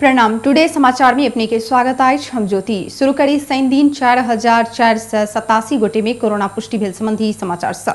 प्रणाम। टुडे समाचार में अपने के स्वागत है। हम ज्योति शुरू करी सैन दिन 4487 गोटे में कोरोना पुष्टि भेल संबंधी समाचार स।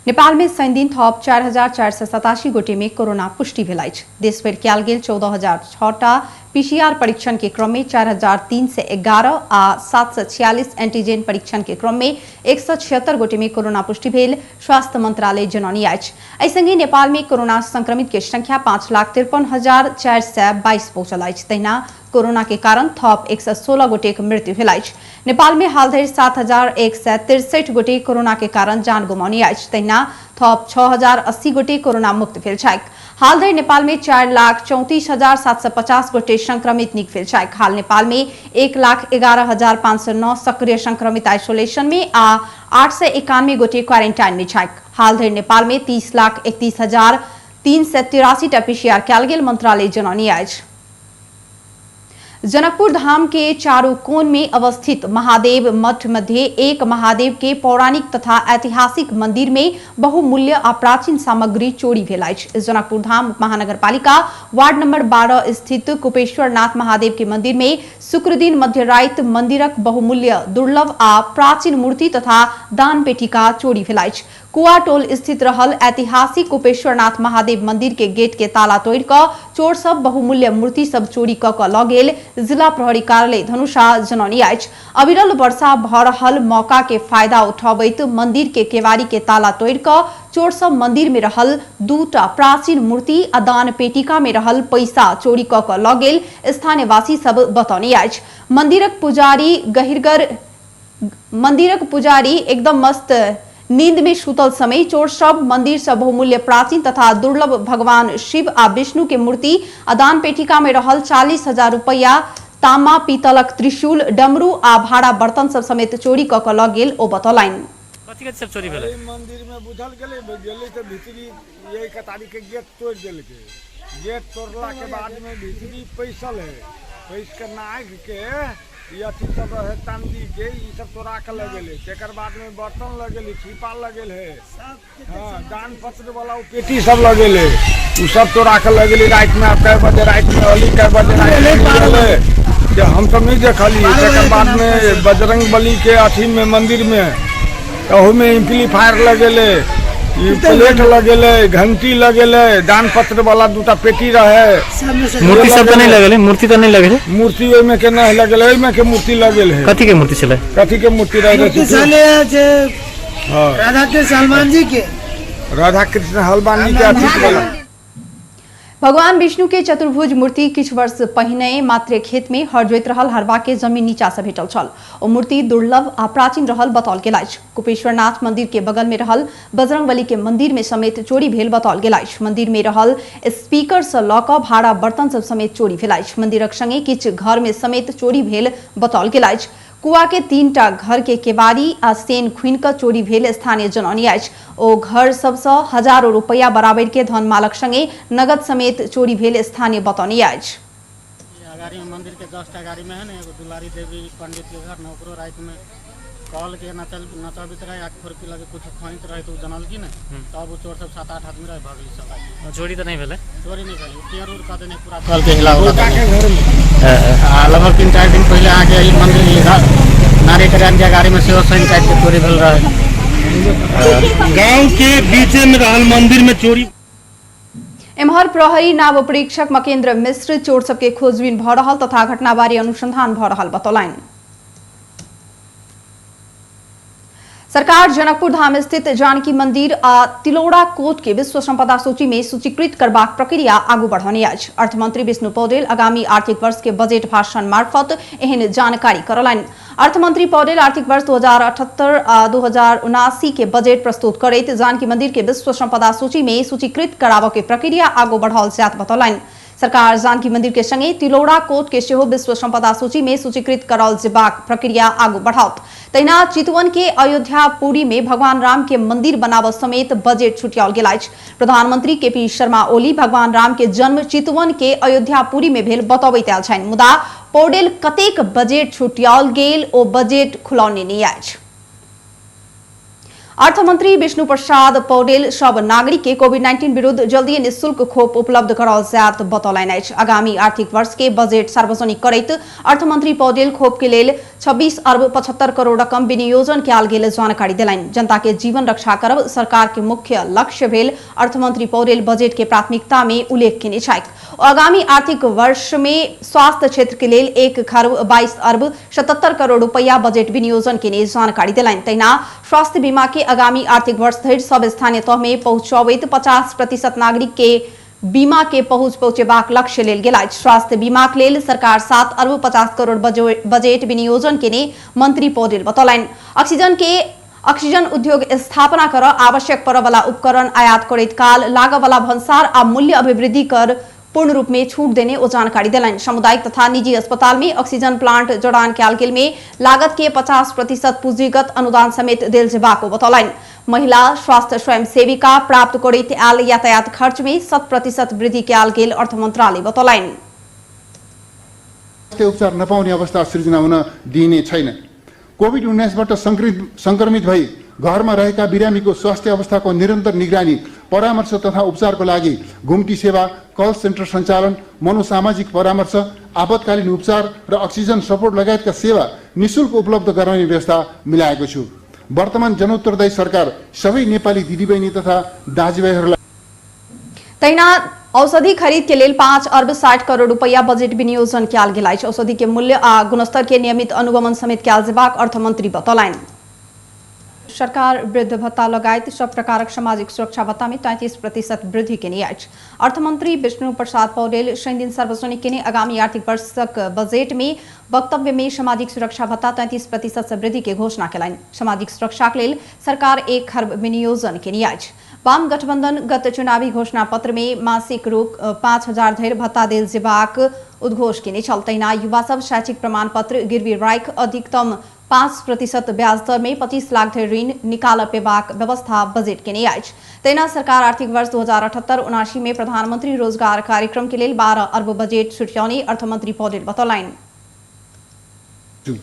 नेपाल में सैन दिन थप 4487 गोटे में कोरोना पुष्टि भेल अछि। देशभर कयल गेल 14006टा पीसीआर परीक्षण के क्रम में 4311 आ 746 एंटीजन परीक्षण के क्रम में 176 गोटे में कोरोना पुष्टि भेल स्वास्थ्य मंत्रालय जनौनी अछि। एहि संगे नेपाल में कोरोना संक्रमित के संख्या 5,53,422 पहुंचल अछि। तहिना कोरोना के कारण थप 116 गोटे के मृत्यु भेल अछि। नेपाल में हाल धरि 7163 गोटे कोरोना के कारण जान गुमाउनी अछि। तहिना थप 6080 गोटे कोरोना मुक्त भेल छथि। हाल धरि नेपाल में 4,34,750 गोटे संक्रमित नीक भेल छथि। हाल नेपाल में 1,11,509 सक्रिय संक्रमित आइसोलेशन में आ 891 गोटे क्वारेंटाइन में छथि। हाल धरि नेपाल में 30,31,383 टा पीसीआर कयल गेल मंत्रालय जनौनी अछि। जनकपुर धाम के चारों कोन में अवस्थित महादेव मठ मध्य एक महादेव के पौराणिक तथा ऐतिहासिक मंदिर में बहुमूल्य आ प्राचीन सामग्री चोरी भेल अछि। जनकपुर धाम महानगरपालिका वार्ड नंबर 12 स्थित कुपेश्वर नाथ महादेव के मंदिर में शुक्र दिन मध्यरात मंदिरक बहुमूल्य दुर्लभ आ प्राचीन मूर्ति तथा दान पेटिका चोरी भेल अछि। कुआ टोल स्थित रहल ऐतिहासिक कुपेश्वरनाथ महादेव मंदिर के गेट के ताला तोड़ क चोर सब बहुमूल्य मूर्ति सब चोरी क ल गेल जिला प्रहरी कार्यालय धनुषा जनौनी अछि। अविरल वर्षा भ रहल मौका के फायदा उठाबैत मंदिर के केवाड़ी के ताला तोड़ क चोर सब मंदिर में रहल 2टा प्राचीन मूर्ति आ दान पेटिका में रहल पैसा चोरी क ल गेल स्थानीय वासी सब बतौनी अछि। मंदिरक पुजारी एकदम मस्त नींद में सुतल समय चोर सब मंदिर से बहुमूल्य प्राचीन तथा दुर्लभ भगवान शिव आ विष्णु के मूर्ति आ दान पेटिका में रहल 40,000 रुपया तामा पीतलक त्रिशूल डमरू आ भाड़ा बर्तन सब समेत चोरी क ल गेल ओ बतौलनि। कथि के सब चोरी भेल? मंदिर में बुझल गेले त भीतरी ये कतारी के गेट तोड़ देलके। गेट तोड़ला के बाद में भीतरी पैसल है। पैस के नाग के ये अथी सब है चांदी के ये सब तोड़ा के लगेले। तेकर बाद में बर्तन लगेले, छिपा लगेल है, हां दान पत्र वाला पेटी सब लगेले, उ सब तोड़ा के लगेले। रात में आप कै बजे रात में होली कै बजे रात में जे हम सब नहीं देखली। तेकर बाद में बजरंग बली के अथी में मंदिर में ओहू में एम्पलीफायर लगेले, प्लेट लगेले, घंटी लगेले, दान पत्र वाला 2टा पेटी रहे। मूर्ति सब तो नहीं लगेले? मूर्ति तो नहीं लगेले? मूर्ति ओय में के नहीं लगेले, ओय में के मूर्ति लगेल है। कथि के मूर्ति छले? कथि के मूर्ति रहे? मूर्ति छले जे राधा कृष्ण हनुमान जी के अथी वाला। भगवान विष्णु के चतुर्भुज मूर्ति किछु वर्ष पहिने मात्र खेत में हर जोइत रहल हरबा के जमीन नीचा से भेटल छल। ओ मूर्ति दुर्लभ आ प्राचीन रहल बतौल गेल अछि। कुपेश्वरनाथ मंदिर के बगल में रहल बजरंगबली के मंदिर में समेत चोरी भेल बतौल गेल अछि। मंदिर में रहल स्पीकर से ल क भाड़ा बर्तन सब समेत चोरी भेल अछि। मंदिरक संगे किछु घर में समेत चोरी भेल बतौल गेल अछि। कुआ के 3टा घर के केवाड़ी आ सेन खुइन क चोरी भेल स्थानीय जनौनी अछि। ओ घर सबसे हजारों रुपया बराबर के धन मालक संगे नगद समेत चोरी भेल स्थानीय बतौनी अछि। गाड़ी में मंदिर के 10टा गाड़ी में है ना एगो दुलारी देवी पंडित के घर न ओकरो रात में कॉल के नचाबित रहे आख फोर के लगे कुछ खोइत रहे तो जनल की ना तब वो चोर सब 7-8 आदमी रहे भागली सब। चोरी तो नहीं भेले? चोरी नहीं भेल। टेर उर का देने पूरा कॉल के हिला होगा लगभग 3-4 दिन पहले आके ई मंदिर नारी कल्याण के गाड़ी में सेवा सैन टाइप के चोरी भेल रहे। गांव के बीच में रहल मंदिर में चोरी। एम्हर प्रहरी नाव परीक्षक मकेन्द्र मिश्र चोर सबके खोजबीन भ रहल तथा घटना बारे अनुसंधान भ रहल बतौलनि। सरकार जनकपुर धाम स्थित जानकी मंदिर आ तिलौड़ा कोट के विश्व संपदा सूची में सूचीकृत करबाक प्रक्रिया आगू बढ़ौने अछि। अर्थमंत्री विष्णु पौडेल आगामी आर्थिक वर्ष के बजेट भाषण मार्फत एहन जानकारी करलनि। अर्थमंत्री पौडेल आर्थिक वर्ष 2078-2079 के बजेट प्रस्तुत करैत जानकी मंदिर के विश्व संपदा सूची में सूचीकृत कराबय के प्रक्रिया आगू बढ़ाओल जायत बतौलनि। सरकार जानकी मंदिर के संगे तिलौड़ा कोट के सेहो विश्व संपदा सूची में सूचीकृत कराओल जेबाक प्रक्रिया आगू बढ़ाओत। तहिना चितवन के अयोध्यापुरी में भगवान राम के मंदिर बनाव समेत बजेट छुटियाओल गेल अछि। प्रधानमंत्री केपी शर्मा ओली भगवान राम के जन्म चितवन के अयोध्यापुरी में भेल बतौबैत आयल छनि। मुदा पौडेल कतेक बजेट छुटियाओल गेल ओ बजेट खुलौने नहि अछि। अर्थमंत्री विष्णु प्रसाद पौडेल सब नागरिक के कोविड-19 विरुद्ध जल्दी निःशुल्क खोप उपलब्ध कराओल जात बतौलनि अछि। आगामी आर्थिक वर्ष के बजेट सार्वजनिक करैत अर्थमंत्री पौडेल खोप के लेल 26 अर्ब 75 करोड़ रकम विनियोजन कयल गेल जानकारी देलनि। जनता के जीवन रक्षा करब सरकार के मुख्य लक्ष्य भेल अर्थमंत्री पौडेल बजेट के प्राथमिकता में उल्लेख केने छथि। आगामी आर्थिक वर्ष में स्वास्थ्य क्षेत्र के लेल 1 खरब 22 अर्ब 77 करोड़ रुपया बजेट विनियोजन केने जानकारी देलनि। तहिना स्वास्थ्य बीमा के आगामी आर्थिक वर्ष धरि सब स्थानीय तह में पहुंचबैत 50% नागरिक के बीमा के पहुंच पहुंचेबाक लक्ष्य लेल गेल अछि। स्वास्थ्य बीमा के लेल सरकार 7 अर्ब 50 करोड़ बजेट विनियोजन केने मंत्री पौडेल बतौलनि। ऑक्सीजन उद्योग स्थापना कर आवश्यक पड़य वाला उपकरण आयात करैत काल लागय वाला भंसार आ मूल्य अभिवृद्धि कर पूर्ण रूप में छूट देने ओ जानकारी देलनि। सामुदायिक तथा निजी अस्पताल में ऑक्सीजन प्लांट जड़ान कयल गेल में लागत के 50% पूंजीगत अनुदान समेत देल जेबाक बतौलनि। महिला स्वास्थ्य स्वयं सेविका प्राप्त करैत आयल यातायात खर्च में 100% वृद्धि कयल गेल अर्थ मंत्रालय बतौलनि। उपचार नपाउने अवस्था सृजना हुन दिइने छैन। कोभिड-19बाट संक्रमित भई घरमा रहेका बिरामीको स्वास्थ्य अवस्थाको निरन्तर निगरानी, परामर्श तथा उपचारको लागि घुम्टी सेवा, कल सेन्टर सञ्चालन, मनोसामाजिक परामर्श, आपतकालीन उपचार र अक्सिजन सपोर्ट लगायतका सेवा निःशुल्क उपलब्ध गराउने व्यवस्था मिलाएको छु। वर्तमान जनउत्तरदायी सरकार सबै नेपाली दिदीबहिनी तथा दाजुभाइहरूलाई तैना औषधि खरीद के लेल 5 अर्ब 60 करोड़ रुपया बजेट विनियोजन कयल गेल अछि। औषधि के मूल्य आ गुणस्तर के नियमित अनुगमन समेत कयल जेबाक अर्थमंत्री बतौलनि। सरकार वृद्ध भत्ता लगायत सब प्रकारक सामाजिक सुरक्षा भत्ता में 33% वृद्धि केने अछि। अर्थमंत्री विष्णु प्रसाद पौडेल शनि दिन सार्वजनिक केने आगामी आर्थिक वर्षक बजेट में वक्तव्य में सामाजिक सुरक्षा भत्ता 33% से वृद्धि के घोषणा केलनि। सामाजिक सुरक्षा के लेल सरकार 1 खरब विनियोजन केने अछि। वाम गठबंधन गत चुनावी घोषणा पत्र में मासिक रूप 5000 धरि भत्ता देल जेबाक उद्घोष केने छल। तहिना युवा सब शैक्षिक प्रमाण पत्र गिरवी राखि अधिकतम 5% ब्याज दर में 25 लाख धरि ऋण निकाल पेबाक व्यवस्था बजेट केने अछि। तहिना सरकार आर्थिक वर्ष 2078-79 में प्रधानमंत्री रोजगार कार्यक्रम के लेल 12 अर्ब बजेट छुट्याउने अर्थमंत्री पौडेल बतौलनि।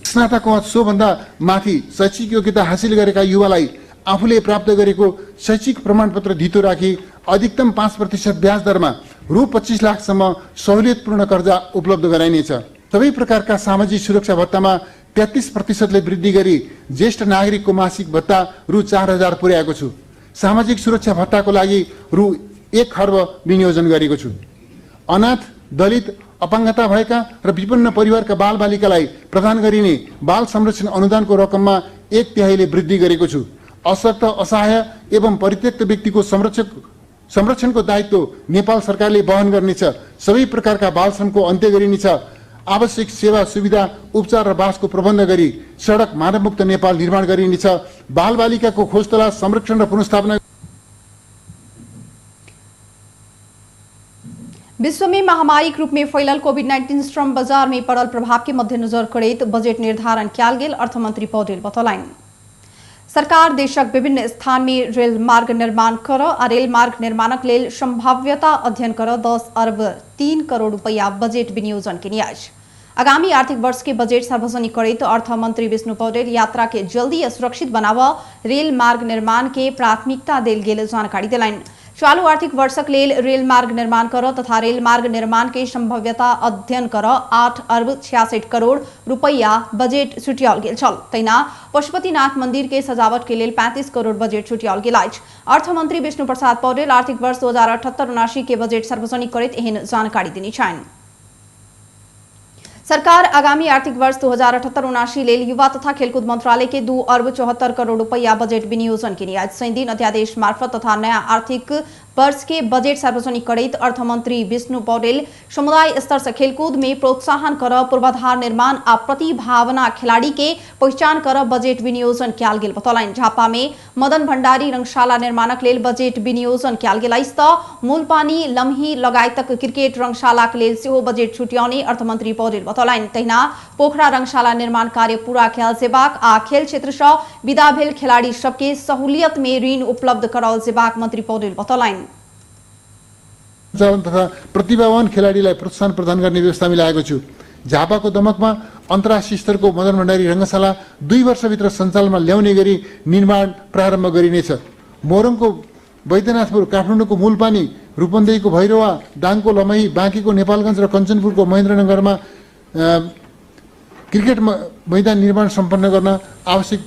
स्नातक सोभन्दा माथि शैक्षिक योग्यता हासिल गरेका युवालाई आफूले प्राप्त गरेको शैक्षिक प्रमाणपत्र धितो राखी अधिकतम 5% ब्याज दरमा रु 25 लाखसम्म सहुलियतपूर्ण कर्जा उपलब्ध गराइनेछ। सबै प्रकारका सामाजिक सुरक्षा भत्तामा 33% वृद्धि गरी ज्येष्ठ नागरिकको मासिक भत्ता रु 4000 पुर्याएको छु। सामाजिक सुरक्षा भत्ताको लागि रु 1 खर्ब विनियोजन गरेको छु। अनाथ, दलित, अपाङ्गता भएका र विपन्न परिवारका बालबालिकालाई प्रदान गरिने बाल संरक्षण अनुदानको रकममा 1/3 वृद्धि गरेको छु। अशक्त, असहाय एवं परित्यक्त व्यक्तिको संरक्षणको दायित्व नेपाल सरकारले वहन गर्नेछ। सबै प्रकारका बालश्रमको अन्त्य गरिनेछ। आवश्यक सेवा सुविधा उपचार र बासको प्रबन्ध गरी सडक मानवमुक्त नेपाल निर्माण गरिनेछ। बालबालिकाको खोज तलास संरक्षण र पुनर्स्थापना। विश्व में महामारी के रूप में फैलल कोविड-19 श्रम बाजार में पड़ल प्रभाव के मद्देनजर करैत बजेट निर्धारण कयल गेल अर्थमंत्री पौडेल बतौलनि। सरकार देशक विभिन्न स्थान में रेल मार्ग निर्माण कर आ रेल मार्ग निर्माणक लेल संभाव्यता अध्ययन कर 10 अर्ब 3 करोड़ रुपया बजेट विनियोजन केने अछि। आगामी आर्थिक वर्ष के बजेट सार्वजनिक करैत अर्थमंत्री विष्णु पौडेल यात्रा के जल्दी आ सुरक्षित बनाव रेल मार्ग निर्माण के प्राथमिकता देल गेल जानकारी देलनि। चालू आर्थिक वर्षक लेल रेल मार्ग निर्माण कर तथा रेल मार्ग निर्माण के संभाव्यता अध्ययन कर 8 अर्ब 66 करोड़ रुपया बजेट छुट्याओल गेल छल। तहिना पशुपतिनाथ मंदिर के सजावट के लेल 35 करोड़ बजेट छुट्याओल गेल अछि। अर्थमंत्री विष्णु प्रसाद पौडेल आर्थिक वर्ष 2078-79 के बजेट सार्वजनिक करैत एहन जानकारी देने छन्। सरकार आगामी आर्थिक वर्ष 2078-79 लेल युवा तथा खेलकूद मंत्रालय के 2 अर्ब 74 करोड़ रुपया बजेट विनियोजन केने अछि। शनि दिन अध्यादेश मार्फत तथा नया आर्थिक वर्ष के बजेट सार्वजनिक करैत अर्थमंत्री विष्णु पौडेल समुदाय स्तर से खेलकूद में प्रोत्साहन कर पूर्वाधार निर्माण आ प्रतिभावना खिलाड़ी के पहचान कर बजेट विनियोजन कयल गेल बतौलनि। झापा में मदन भण्डारी रंगशाला निर्माणक लेल बजेट विनियोजन कयल गेल अछि त मूलपानी, लम्ही लगायतक क्रिकेट रंगशाला के लेल सेहो बजेट छुट्याउने अर्थमंत्री पौडेल बतौलनि। तहिना पोखरा रंगशाला निर्माण कार्य पूरा कयल जेबाक आ खेल क्षेत्र से विदा भेल खिलाड़ी सबके सहूलियत में ऋण उपलब्ध कराओल जेबाक मंत्री पौडेल बतौलनि। तथा प्रतिभावान खेलाडीलाई प्रोत्साहन प्रदान गर्ने व्यवस्था मिलाएको छु। झापाको दमकमा अन्तर्राष्ट्रिय स्तरको मदन भण्डारी रङ्गशाला 2 वर्षभित्र सञ्चालनमा ल्याउने गरी निर्माण प्रारम्भ गरिनेछ। मोरङको बैद्यनाथपुर, काठमाडौँको मूलपानी, रूपन्देहीको भैरवा, दाङको लमही, बाँकीको नेपालगञ्ज र कञ्चनपुरको महेन्द्रनगरमा क्रिकेट मैदान निर्माण सम्पन्न गर्न आवश्यक।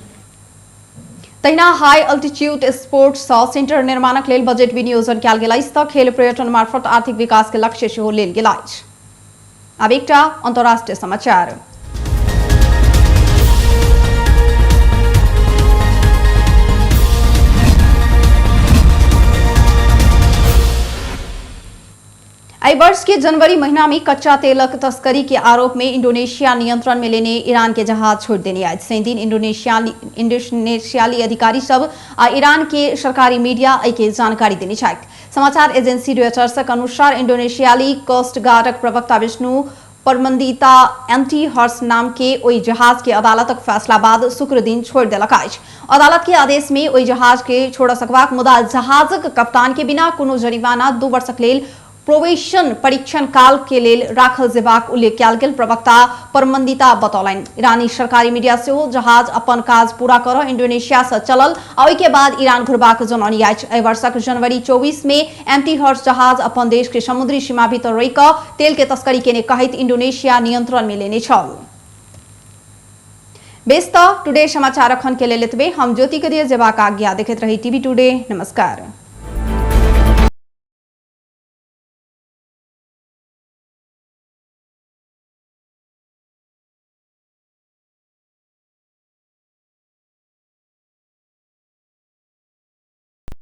तैना हाई अल्टिट्यूड स्पोर्ट्स सेंटर निर्माणक लेल बजेट विनियोजन कयल गेल अछि। खेल पर्यटन मार्फत आर्थिक विकास के लक्ष्य सेहो लेल गेल अछि। अब एकटा अंतर्राष्ट्रीय समाचार। आई वर्ष के जनवरी महीना में कच्चा तेलक तस्करी के आरोप में इंडोनेशिया नियंत्रण में लेने ईरान के जहाज छोड़ देने आज से दिन इंडोनेशियाली अधिकारी सब ईरान के सरकारी मीडिया के जानकारी देने छथि। समाचार एजेंसी रॉयटर्सक अनुसार इंडोनेशियाली कोस्ट गार्डक प्रवक्ता विष्णु परमंदिता एंटी हर्स नाम के ओई जहाज के अदालतक फैसला बाद शुक्र दिन छोड़ देलक अछि। अदालत के आदेश में ओई जहाज के छोड़ सकबाक मुदा जहाजक कप्तान के बिना कोनो जरिमाना 2 वर्षक लेल प्रोबेशन परीक्षण काल के लेल राखल जेबाक उल्लेख कयल गेल प्रवक्ता परमंदिता बतौलनि। ईरानी सरकारी मीडिया से जहाज अपन काज पूरा कर इंडोनेशिया से चलल और के बाद ईरान घुरबाक जनौनी अछि। एहि वर्षक जनवरी 24 में एम्टी हर्स जहाज अपन देश के समुद्री सीमा भीतर रहि क तेल के तस्करी केने कहैत इंडोनेशिया नियंत्रण में लेने छल। बेस टुडे समाचार अखन के लेल एतबे। हम ज्योति के दिए जेबाक आज्ञा। देखैत रही टीवी टुडे। नमस्कार।